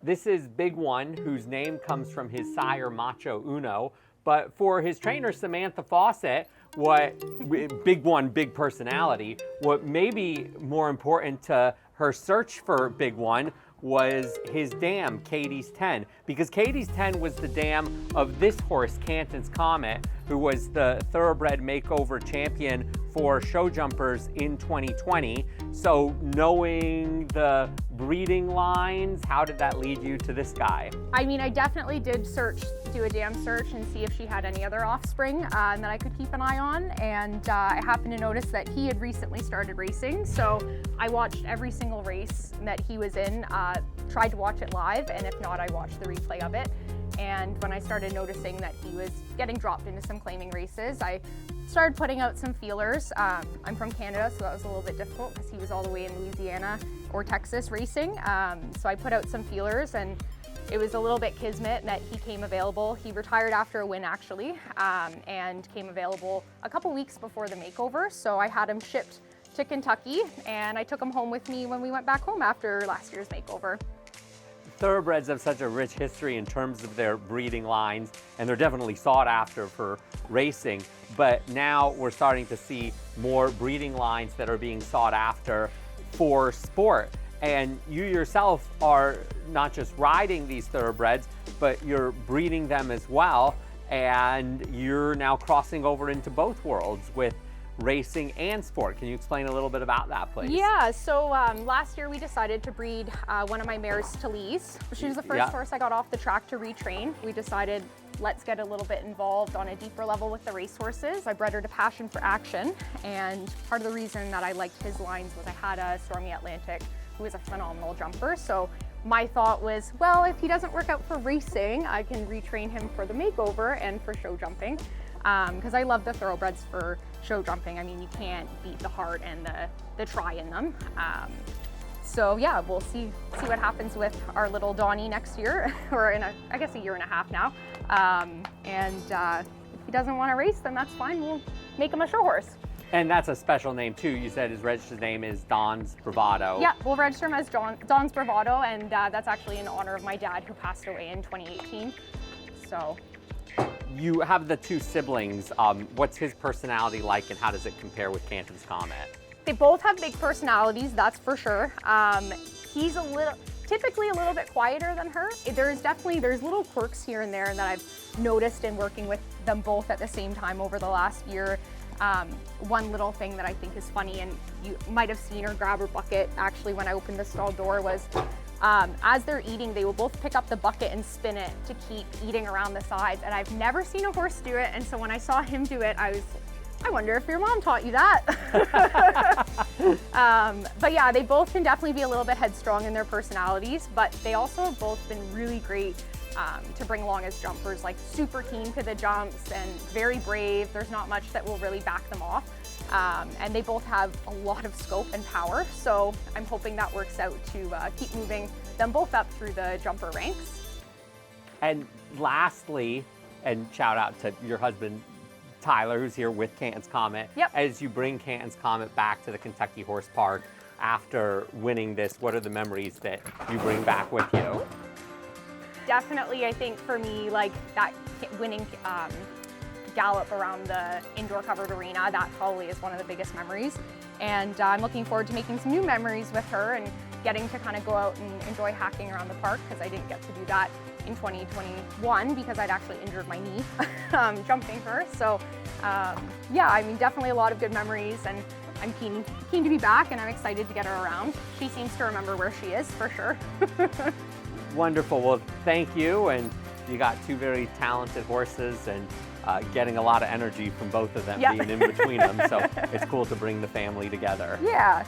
This is Big One, whose name comes from his sire, Macho Uno. But for his trainer, Samantha Fawcett, Big One, big personality, what may be more important to her search for Big One was his dam, Katie's 10, because Katie's 10 was the dam of this horse, Canton's Comet, who was the thoroughbred makeover champion for show jumpers in 2020. So knowing the breeding lines, how did that lead you to this guy? I mean, I definitely did do a dam search and see if she had any other offspring that I could keep an eye on. And I happened to notice that he had recently started racing. So I watched every single race that he was in, tried to watch it live, and if not, I watched the replay of it. And when I started noticing that he was getting dropped into some claiming races, I started putting out some feelers. I'm from Canada, so that was a little bit difficult because he was all the way in Louisiana or Texas racing. So I put out some feelers, and it was a little bit kismet that he came available. He retired after a win, actually, and came available a couple weeks before the makeover. So I had him shipped to Kentucky, and I took him home with me when we went back home after last year's makeover. Thoroughbreds have such a rich history in terms of their breeding lines, and they're definitely sought after for racing. But now we're starting to see more breeding lines that are being sought after for sport. And you yourself are not just riding these thoroughbreds, but you're breeding them as well. And you're now crossing over into both worlds with racing and sport. Can you explain a little bit about that, please? Yeah, so last year we decided to breed one of my mares to Lise. She was the first horse I got off the track to retrain. We decided, let's get a little bit involved on a deeper level with the racehorses. I bred her to passion for action, and part of the reason that I liked his lines was I had a Stormy Atlantic who was a phenomenal jumper. So my thought was, well, if he doesn't work out for racing, I can retrain him for the makeover and for show jumping. Because I love the thoroughbreds for show jumping. I mean, you can't beat the heart and the try in them. So yeah, we'll see what happens with our little Donnie next year, or in I guess a year and a half now. If he doesn't want to race, then that's fine. We'll make him a show horse. And that's a special name too. You said his registered name is Don's Bravado. Yeah, we'll register him as Don's Bravado, and that's actually in honor of my dad who passed away in 2018. So. You have the two siblings. What's his personality like, and how does it compare with Canton's Comet? They both have big personalities, that's for sure. He's typically a little bit quieter than her. There's little quirks here and there that I've noticed in working with them both at the same time over the last year. One little thing that I think is funny, and you might have seen her grab her bucket actually when I opened the stall door, was as they're eating, they will both pick up the bucket and spin it to keep eating around the sides. And I've never seen a horse do it. And so when I saw him do it, I wonder if your mom taught you that. But yeah, they both can definitely be a little bit headstrong in their personalities, but they also have both been really great to bring along as jumpers, like super keen to the jumps and very brave. There's not much that will really back them off. And they both have a lot of scope and power, so I'm hoping that works out to keep moving them both up through the jumper ranks. And lastly, and shout out to your husband, Tyler, who's here with Canton's Comet. Yep. As you bring Canton's Comet back to the Kentucky Horse Park after winning this, what are the memories that you bring back with you? Definitely, I think for me, like that winning gallop around the indoor covered arena, that probably is one of the biggest memories. And I'm looking forward to making some new memories with her and getting to kind of go out and enjoy hacking around the park, because I didn't get to do that in 2021 because I'd actually injured my knee jumping her. So yeah, I mean, definitely a lot of good memories, and I'm keen to be back, and I'm excited to get her around. She seems to remember where she is for sure. Wonderful. Well, thank you. And you got two very talented horses, and getting a lot of energy from both of them, being in between them. So it's cool to bring the family together. Yeah.